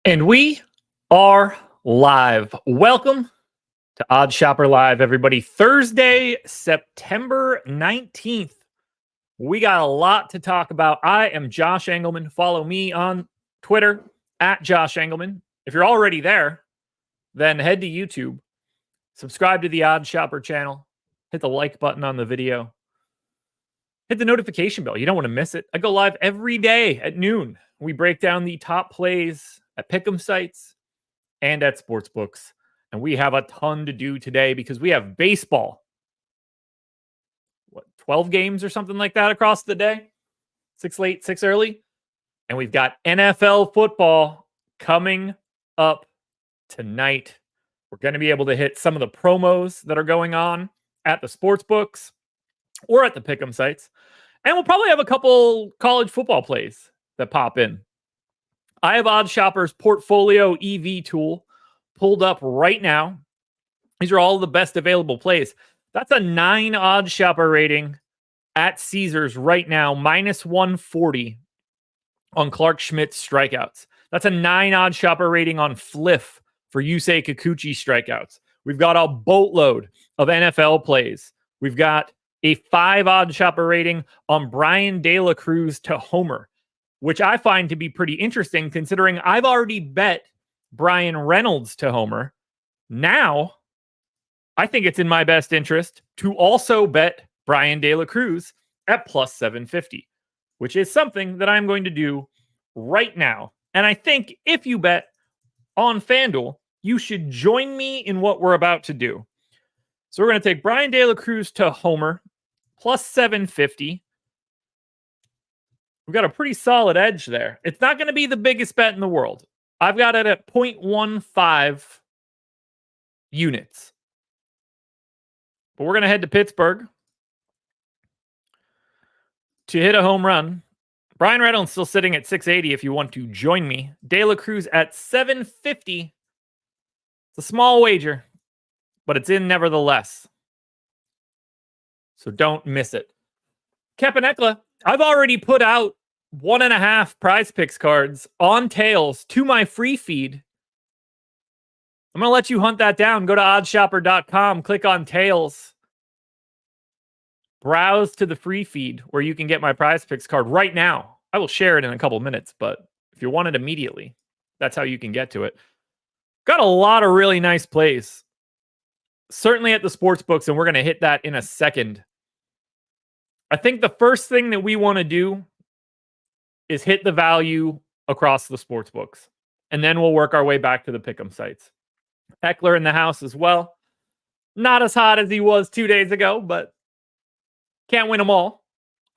And we are live. Welcome to Odd Shopper Live, everybody. Thursday, September 19th. We got a lot to talk about. I am Josh Engleman. Follow me on Twitter at Josh Engleman. If you're already there, then head to YouTube, subscribe to the Odd Shopper channel, hit the like button on the video, hit the notification bell. You don't want to miss it. I go live every day at noon. We break down the top plays at pick'em sites and at sportsbooks. And we have a ton to do today because we have baseball. 12 games or something like that across the day? 6 late, 6 early. And we've got NFL football coming up tonight. We're going to be able to hit some of the promos that are going on at the sportsbooks or at the pick'em sites. And we'll probably have a couple college football plays that pop in. I have Odd Shopper's portfolio EV tool pulled up right now. These are all the best available plays. That's a 9 Odd Shopper rating at Caesars right now, minus 140 on Clark Schmidt's strikeouts. That's a 9 Odd Shopper rating on Fliff for Yusei Kikuchi strikeouts. We've got a boatload of NFL plays. We've got a 5 Odd Shopper rating on Brian De La Cruz to homer, which I find to be pretty interesting considering I've already bet Brian Reynolds to homer. Now, I think it's in my best interest to also bet Brian De La Cruz at plus 750, which is something that I'm going to do right now. And I think if you bet on FanDuel, you should join me in what we're about to do. So we're going to take Brian De La Cruz to homer, plus 750. We've got a pretty solid edge there. It's not going to be the biggest bet in the world. I've got it at 0.15 units. But we're going to head to Pittsburgh to hit a home run. Brian Reynolds still sitting at 680 if you want to join me. De La Cruz at 750. It's a small wager, but it's in nevertheless. So don't miss it. Kapanekla, I've already put out 1.5 PrizePicks cards on tails to my free feed. I'm going to let you hunt that down. Go to oddshopper.com, click on tails, browse to the free feed where you can get my PrizePicks card right now. I will share it in a couple minutes, but if you want it immediately, that's how you can get to it. Got a lot of really nice plays, certainly at the sports books, and we're going to hit that in a second. I think the first thing that we want to do is hit the value across the sports books, and then we'll work our way back to the pick'em sites. Eckler in the house as well. Not as hot as he was 2 days ago, but can't win them all.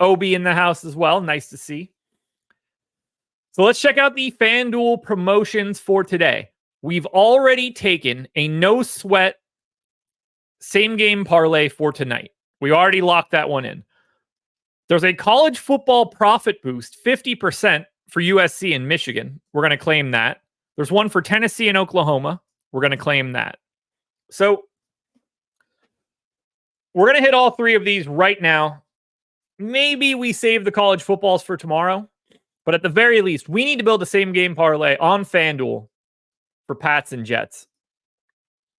Obi in the house as well. Nice to see. So let's check out the FanDuel promotions for today. We've already taken a no sweat same game parlay for tonight. We already locked that one in. There's a college football profit boost, 50% for USC and Michigan. We're going to claim that. There's one for Tennessee and Oklahoma. We're going to claim that. So we're going to hit all 3 of these right now. Maybe we save the college footballs for tomorrow, but at the very least, we need to build a same game parlay on FanDuel for Pats and Jets.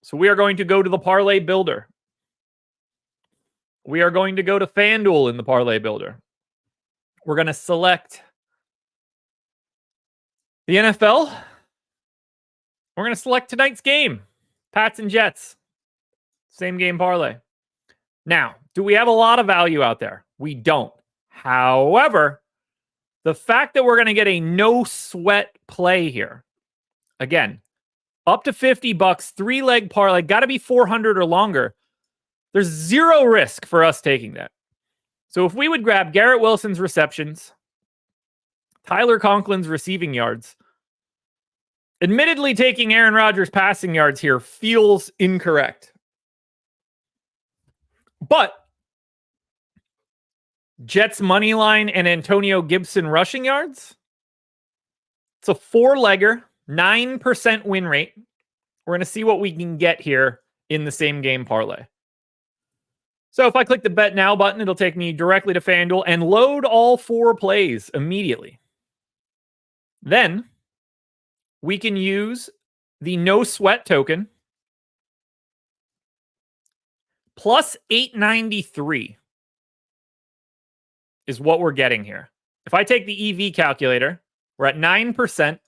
So we are going to go to the parlay builder. We are going to go to FanDuel in the parlay builder. We're going to select the NFL. We're going to select tonight's game, Pats and Jets. Same game parlay. Now, do we have a lot of value out there? We don't. However, the fact that we're going to get a no sweat play here, again, up to $50, 3-leg parlay, got to be 400 or longer. There's zero risk for us taking that. So if we would grab Garrett Wilson's receptions, Tyler Conklin's receiving yards, admittedly taking Aaron Rodgers' passing yards here feels incorrect. But Jets money line and Antonio Gibson rushing yards, it's a 4-legger, 9% win rate. We're going to see what we can get here in the same game parlay. So if I click the Bet Now button, it'll take me directly to FanDuel and load all 4 plays immediately. Then we can use the no sweat token plus 893 is what we're getting here. If I take the EV calculator, we're at 9%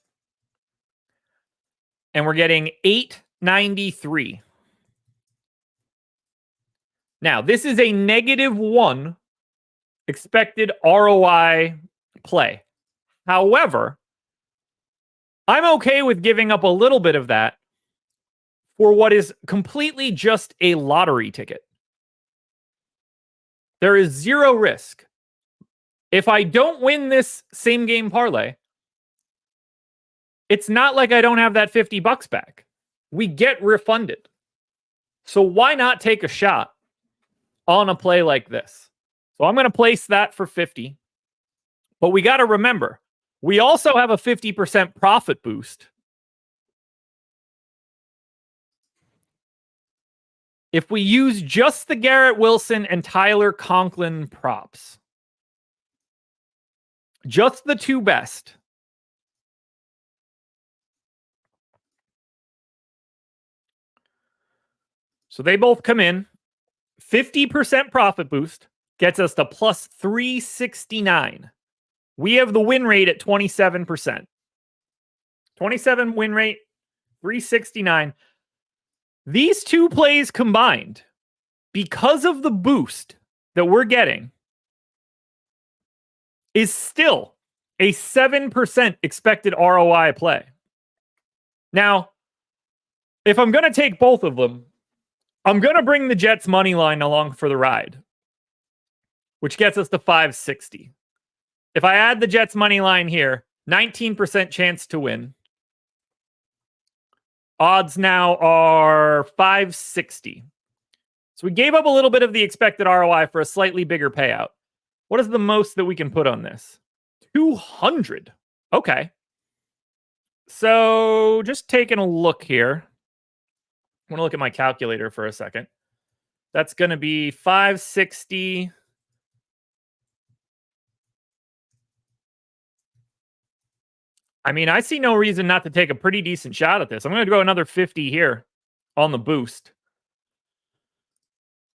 and we're getting 893. Now, this is a -1 expected ROI play. However, I'm okay with giving up a little bit of that for what is completely just a lottery ticket. There is zero risk. If I don't win this same game parlay, it's not like I don't have that $50 back. We get refunded. So why not take a shot on a play like this? So I'm going to place that for 50. But we got to remember, we also have a 50% profit boost if we use just the Garrett Wilson and Tyler Conklin props. Just the two best. So they both come in. 50% profit boost gets us to plus 369. We have the win rate at 27%. 27 win rate, 369. These two plays combined, because of the boost that we're getting, is still a 7% expected ROI play. Now, if I'm going to take both of them, I'm going to bring the Jets money line along for the ride, which gets us to 560. If I add the Jets money line here, 19% chance to win. Odds now are 560. So we gave up a little bit of the expected ROI for a slightly bigger payout. What is the most that we can put on this? 200. Okay. So just taking a look here. I want to look at my calculator for a second. That's going to be 560. I mean, I see no reason not to take a pretty decent shot at this. I'm going to go another 50 here on the boost.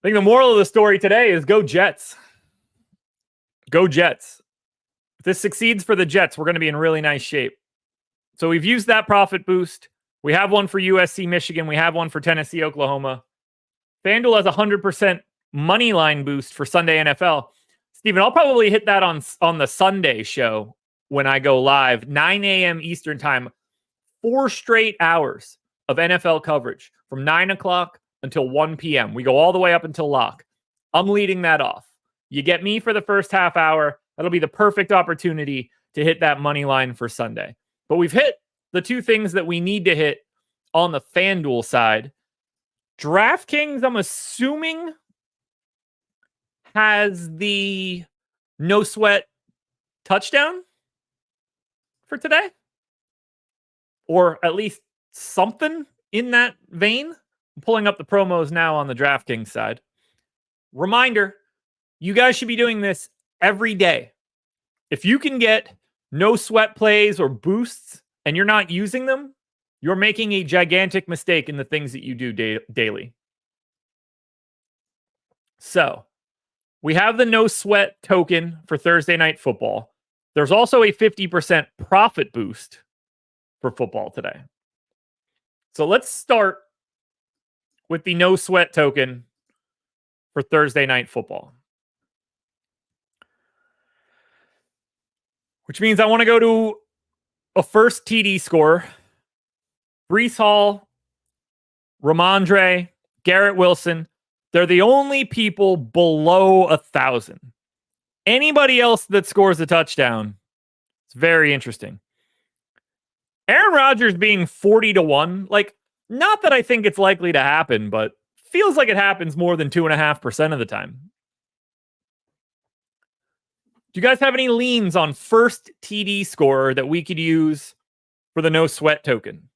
I think the moral of the story today is go Jets. Go Jets. If this succeeds for the Jets, we're going to be in really nice shape. So we've used that profit boost. We have one for USC, Michigan. We have one for Tennessee, Oklahoma. FanDuel has a 100% money line boost for Sunday NFL. Steven, I'll probably hit that on the Sunday show when I go live, 9 a.m. Eastern time, 4 straight hours of NFL coverage from 9 o'clock until 1 p.m. We go all the way up until lock. I'm leading that off. You get me for the first half hour. That'll be the perfect opportunity to hit that money line for Sunday. But we've hit the two things that we need to hit on the FanDuel side. DraftKings, I'm assuming, has the no sweat touchdown for today, or at least something in that vein. I'm pulling up the promos now on the DraftKings side. Reminder, you guys should be doing this every day. If you can get no sweat plays or boosts and you're not using them, you're making a gigantic mistake in the things that you do daily. So we have the no sweat token for Thursday Night Football. There's also a 50% profit boost for football today. So let's start with the no sweat token for Thursday Night Football. Which means I want to go to a first TD scorer. Breece Hall, Ramondre, Garrett Wilson. They're the only people below 1,000. Anybody else that scores a touchdown, it's very interesting. Aaron Rodgers being 40-1, like, not that I think it's likely to happen, but feels like it happens more than 2.5% of the time. Do you guys have any leans on first TD scorer that we could use for the no sweat token?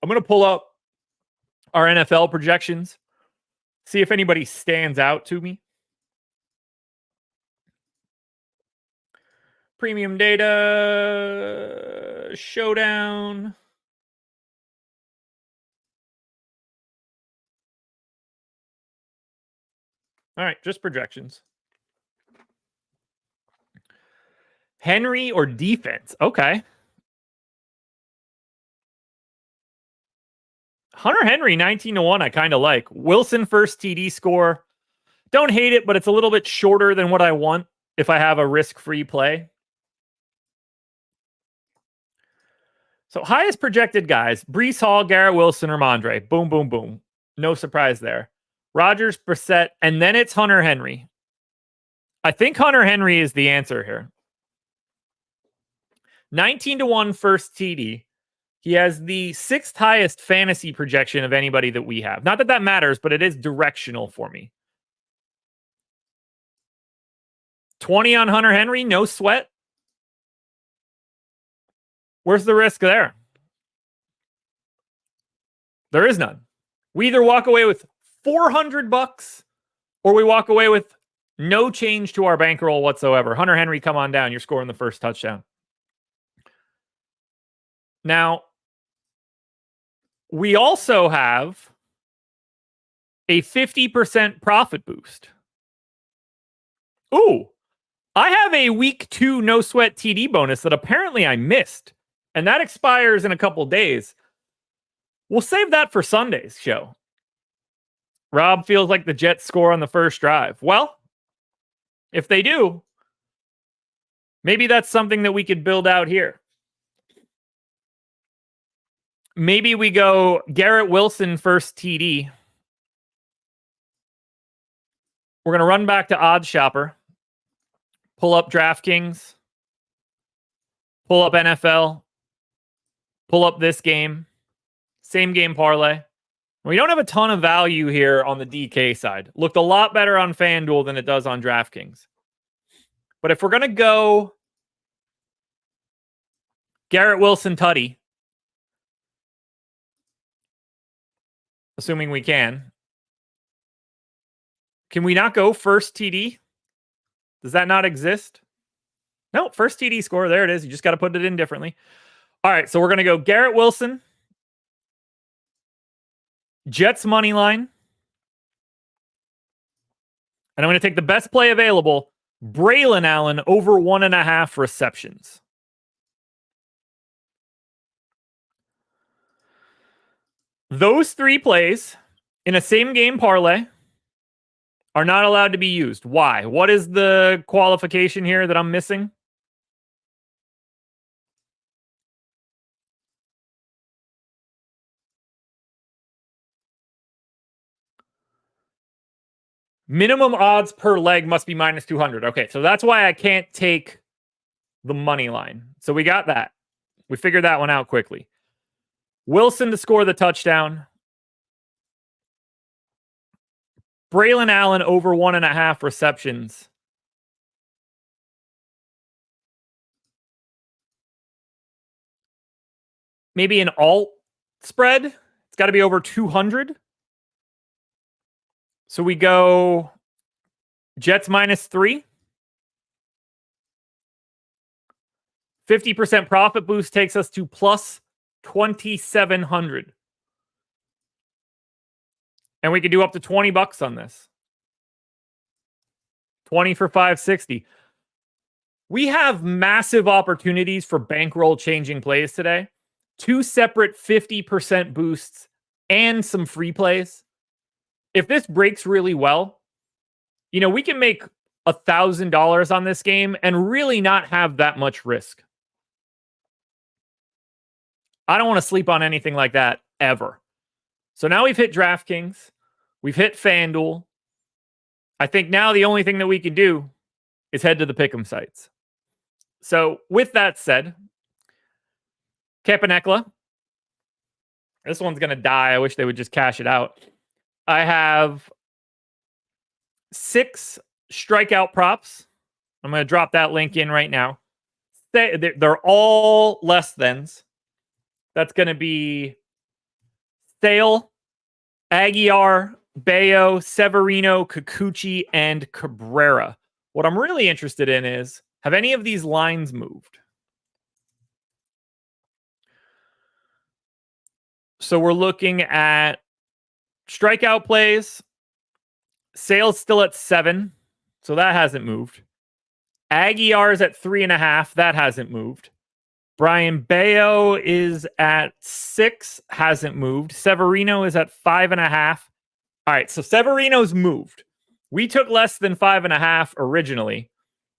I'm going to pull up our NFL projections, see if anybody stands out to me. Premium data. Showdown. All right, just projections. Henry or defense? Okay. Hunter Henry, 19-1, I kind of like. Wilson, first TD score. Don't hate it, but it's a little bit shorter than what I want if I have a risk-free play. So highest projected guys, Breece Hall, Garrett Wilson, or Mondre. Boom, boom, boom. No surprise there. Rodgers, Brissett, and then it's Hunter Henry. I think Hunter Henry is the answer here. 19-1 first TD. He has the 6th highest fantasy projection of anybody that we have. Not that that matters, but it is directional for me. 20 on Hunter Henry, no sweat. Where's the risk there? There is none. We either walk away with $400 or we walk away with no change to our bankroll whatsoever. Hunter Henry, come on down. You're scoring the first touchdown. Now, we also have a 50% profit boost. Ooh, I have a week 2 no sweat TD bonus that apparently I missed, and that expires in a couple days. We'll save that for Sunday's show. Rob feels like the Jets score on the first drive. Well, if they do, maybe that's something that we could build out here. Maybe we go Garrett Wilson first TD. We're going to run back to Odds Shopper. Pull up DraftKings. Pull up NFL. Pull up this game. Same game parlay. We don't have a ton of value here on the DK side. Looked a lot better on FanDuel than it does on DraftKings. But if we're going to go Garrett Wilson tutty, assuming we can we not go first TD? Does that not exist? No, first TD score. There it is. You just got to put it in differently. All right, so we're going to go Garrett Wilson, Jets money line. And I'm going to take the best play available, Braylon Allen over 1.5 receptions. Those 3 plays in a same game parlay are not allowed to be used. Why? What is the qualification here that I'm missing? Minimum odds per leg must be minus 200. Okay, so that's why I can't take the money line. So we got that. We figured that one out quickly. Wilson to score the touchdown. Braylon Allen over 1.5 receptions. Maybe an alt spread. It's got to be over 200. So we go Jets -3. 50% profit boost takes us to plus 2,700. And we could do up to $20 on this. 20 for 560. We have massive opportunities for bankroll changing plays today. 2 separate 50% boosts and some free plays. If this breaks really well, you know, we can make $1,000 on this game and really not have that much risk. I don't want to sleep on anything like that ever. So now we've hit DraftKings. We've hit FanDuel. I think now the only thing that we can do is head to the pick'em sites. So with that said, Campanella. This one's going to die. I wish they would just cash it out. I have 6 strikeout props. I'm going to drop that link in right now. They're all less thans. That's going to be Sale, Aguiar, Bayo, Severino, Kikuchi, and Cabrera. What I'm really interested in is Have any of these lines moved? So we're looking at strikeout plays. Sale's still at 7, so that hasn't moved. Aguiar's at 3.5, that hasn't moved. Brian Bayo is at 6, hasn't moved. Severino is at 5.5. All right, so Severino's moved. We took less than 5.5 originally.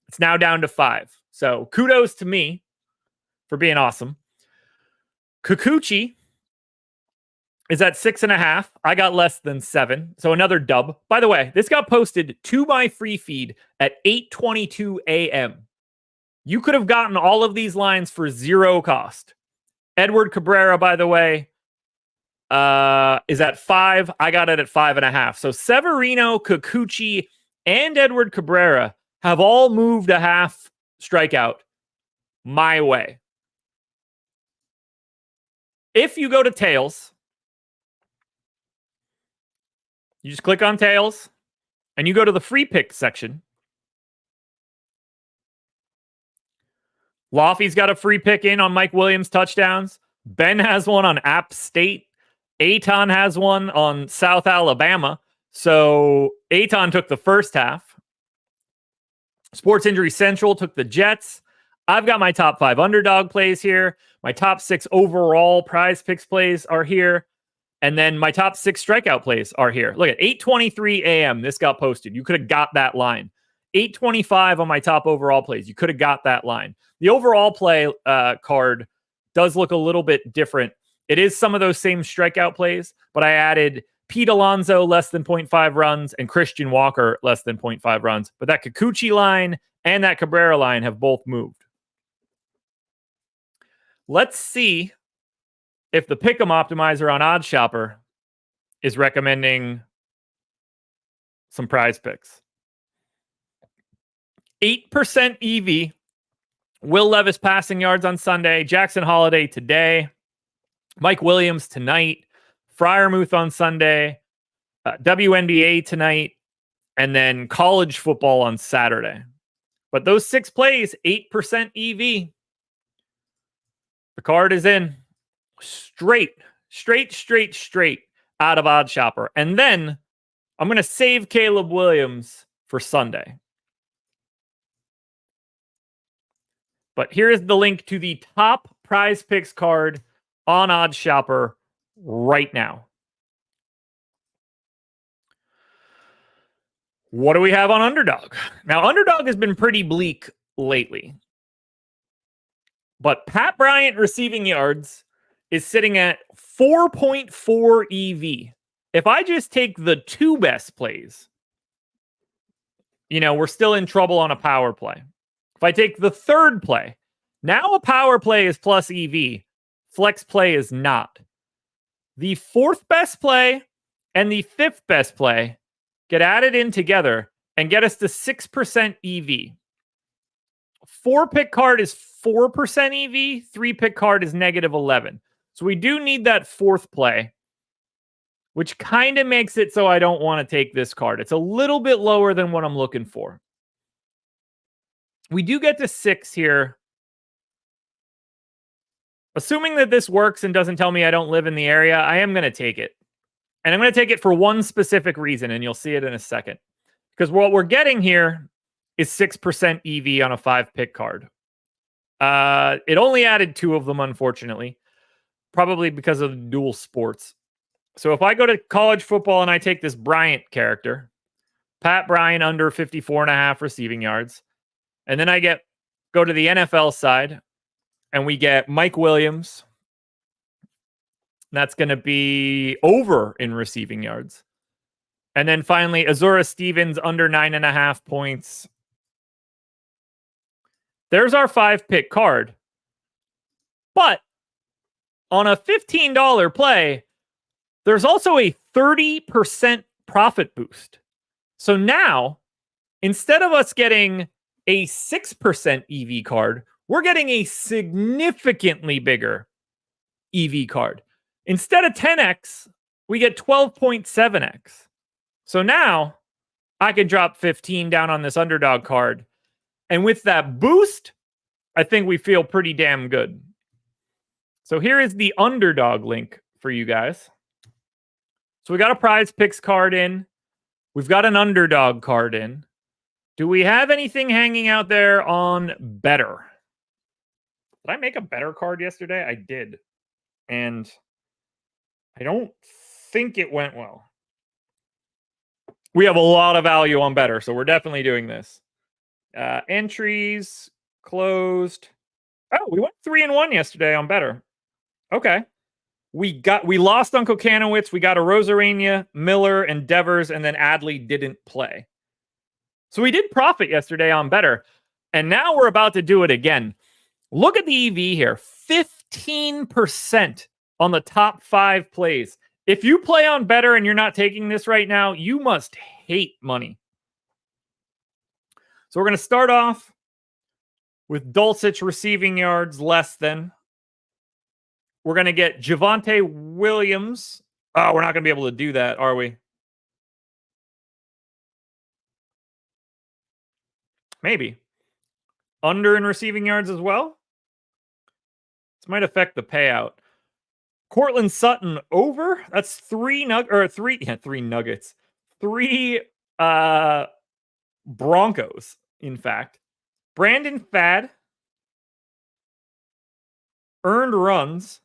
It's now down to 5. So kudos to me for being awesome. Kikuchi is at 6.5. I got less than 7. So another dub. By the way, this got posted to my free feed at 8:22 a.m. You could have gotten all of these lines for 0 cost. Edward Cabrera, by the way, is at 5. I got it at 5.5. So Severino, Kikuchi, and Edward Cabrera have all moved a half strikeout my way. If you go to tails, you just click on tails and you go to the free pick section. Laffy's got a free pick in on Mike Williams touchdowns. Ben has one on App State. Aton has one on South Alabama. So Aton took the first half. Sports Injury Central took the Jets. I've got my top 5 underdog plays here. My top 6 overall PrizePicks plays are here. And then my top 6 strikeout plays are here. Look at 8:23 a.m. This got posted. You could have got that line. 8:25 on my top overall plays. You could have got that line. The overall play card does look a little bit different. It is some of those same strikeout plays, but I added Pete Alonso less than 0.5 runs and Christian Walker less than 0.5 runs. But that Kikuchi line and that Cabrera line have both moved. Let's see if the Pick'em optimizer on OddsShopper is recommending some PrizePicks. 8% EV. Will Levis passing yards on Sunday. Jackson Holiday today. Mike Williams tonight. Freiermuth on Sunday. WNBA tonight. And then college football on Saturday. But those 6 plays, 8% EV. The card is in. Straight out of OddsShopper. And then I'm going to save Caleb Williams for Sunday. But here is the link to the top PrizePicks card on OddsShopper right now. What do we have on Underdog? Now, Underdog has been pretty bleak lately. But Pat Bryant receiving yards is sitting at 4.4 EV. If I just take the 2 best plays, we're still in trouble on a power play. If I take the 3rd play, now a power play is plus EV. Flex play is not. The 4th best play and the 5th best play get added in together and get us to 6% EV. 4-pick card is 4% EV. 3-pick card is -11. So we do need that 4th play, which kind of makes it so I don't want to take this card. It's a little bit lower than what I'm looking for. We do get to 6 here. Assuming that this works and doesn't tell me I don't live in the area, I am going to take it. And I'm going to take it for one specific reason, and you'll see it in a second. Because what we're getting here is 6% EV on a 5-pick card. It only added 2 of them, unfortunately. Probably because of dual sports. So if I go to college football and I take this Bryant character, Pat Bryant under 54.5 receiving yards, and then I go to the NFL side, and we get Mike Williams. That's going to be over in receiving yards. And then finally, Azura Stevens under 9.5 points. There's our 5-pick card. But on a $15 play, there's also a 30% profit boost. So now, instead of us getting a 6% EV card, we're getting a significantly bigger EV card. Instead of 10x, we get 12.7x. So now I can drop 15 down on this underdog card And with that boost, I think we feel pretty damn good. So here is the underdog link for you guys. So we got a PrizePicks card in. We've got an underdog card in. Do we have anything hanging out there on Betr? Did I make a Betr card yesterday? I did. And I don't think it went well. We have a lot of value on Betr, so we're definitely doing this. Entries closed. Oh, we went 3-1 yesterday on Betr. Okay. We lost Uncle Kanowitz. We got a Rosarania, Miller, and Devers, and then Adley didn't play. So we did profit yesterday on Betr, and now we're about to do it again. Look at the EV here, 15% on the top 5 plays. If you play on Betr and you're not taking this right now, you must hate money. So we're going to start off with Dulcich receiving yards less than. We're going to get Javonte Williams. Oh, we're not going to be able to do that, are we? Maybe. Under in receiving yards as well? This might affect the payout. Cortland Sutton over. That's three nuggets. 3 Broncos, in fact. Brandon Fad. Earned runs.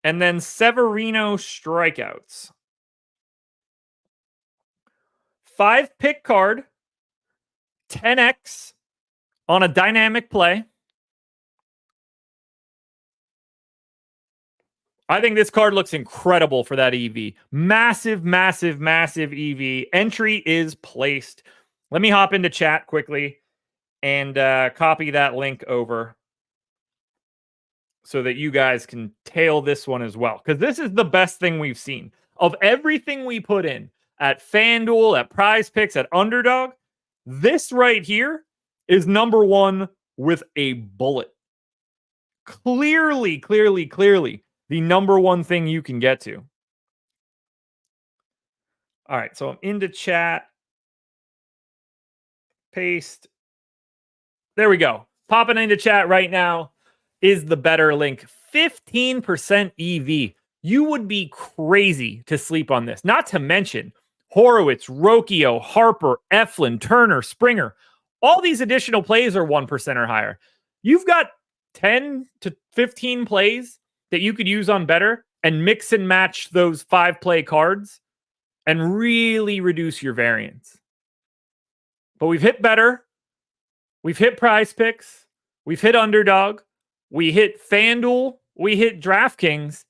And then Severino strikeouts. 5 pick card. 10x on a dynamic play. I think this card looks incredible for that EV. Massive, massive, massive EV. Entry is placed. Let me hop into chat quickly and copy that link over so that you guys can tail this one as well. Because this is the best thing we've seen. Of everything we put in at FanDuel, at PrizePicks, at Underdog, this right here is number 1 with a bullet. Clearly the number 1 thing you can get to. All right, so I'm into chat. Paste. There we go. Popping into chat right now is the Betr link. 15% EV. You would be crazy to sleep on this. Not to mention Horowitz, Rocchio, Harper, Eflin, Turner, Springer. All these additional plays are 1% or higher. You've got 10 to 15 plays that you could use on Betr and mix and match those 5 play cards and really reduce your variance. But we've hit Betr. We've hit PrizePicks. We've hit Underdog. We hit FanDuel. We hit DraftKings.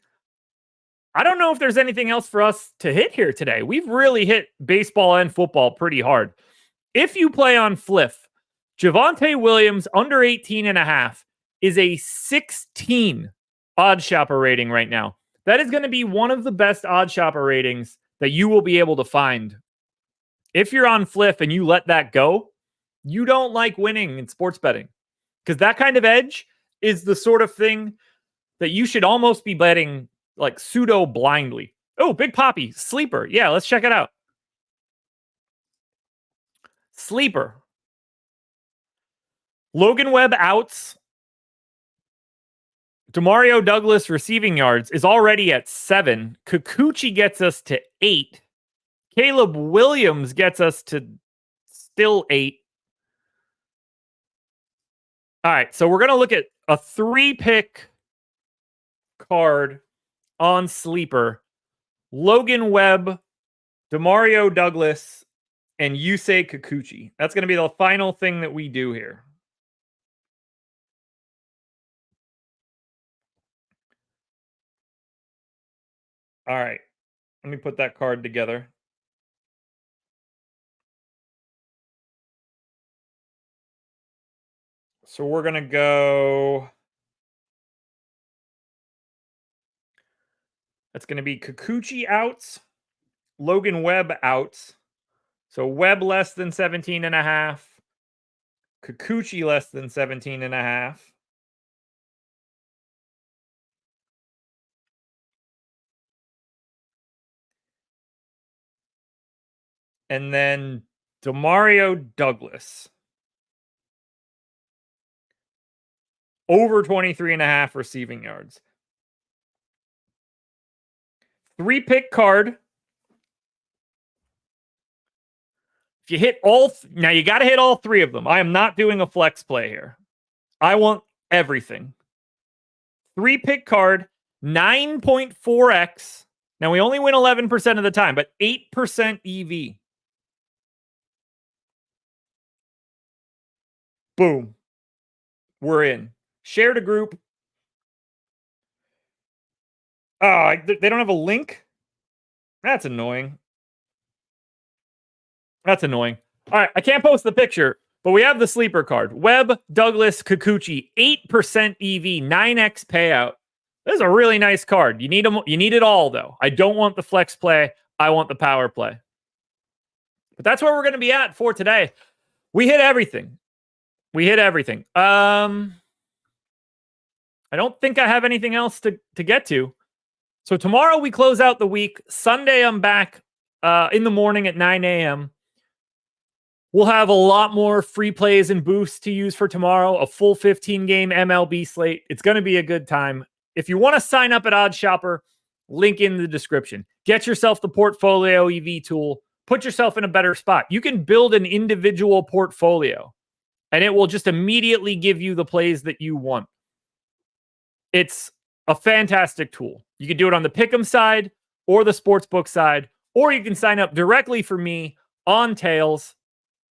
I don't know if there's anything else for us to hit here today. We've really hit baseball and football pretty hard. If you play on Fliff, Javonte Williams under 18.5 is a 16 odd shopper rating right now. That is going to be one of the best odd shopper ratings that you will be able to find. If you're on Fliff and you let that go, you don't like winning in sports betting. Because that kind of edge is the sort of thing that you should almost be betting like pseudo blindly. Oh, Big Poppy, sleeper. Yeah, let's check it out. Sleeper. Logan Webb outs. Demario Douglas receiving yards is already at 7. Kikuchi gets us to 8. Caleb Williams gets us to still 8. All right, so we're going to look at a 3-pick card on Sleeper. Logan Webb, Demario Douglas, and Yusei Kikuchi. That's going to be the final thing that we do here. All right, let me put that card together. So we're going to go... That's going to be Kikuchi outs, Logan Webb outs. So Webb less than 17.5. Kikuchi less than 17.5. And then Demario Douglas. over 23.5 receiving yards. 3-pick card. If you hit now you got to hit all 3 of them. I am not doing a flex play here. I want everything. 3-pick card, 9.4x. Now we only win 11% of the time, but 8% EV. Boom. We're in. Share to group. Oh, they don't have a link? That's annoying. That's annoying. All right, I can't post the picture, but we have the sleeper card. Webb, Douglas, Kikuchi, 8% EV, 9x payout. This is a really nice card. You need them. You need it all, though. I don't want the flex play. I want the power play. But that's where we're going to be at for today. We hit everything. I don't think I have anything else to get to. So tomorrow we close out the week. Sunday I'm back in the morning at 9 a.m. We'll have a lot more free plays and boosts to use for tomorrow. A full 15-game MLB slate. It's going to be a good time. If you want to sign up at OddsShopper, link in the description. Get yourself the portfolio EV tool. Put yourself in a better spot. You can build an individual portfolio, and it will just immediately give you the plays that you want. It's a fantastic tool. You can do it on the Pick'em side or the Sportsbook side, or you can sign up directly for me on Tails,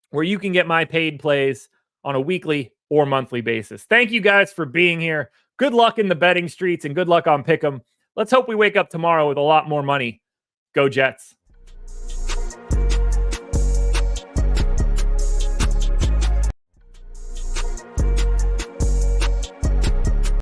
where you can get my paid plays on a weekly or monthly basis. Thank you guys for being here. Good luck in the betting streets and good luck on Pick'em. Let's hope we wake up tomorrow with a lot more money. Go Jets.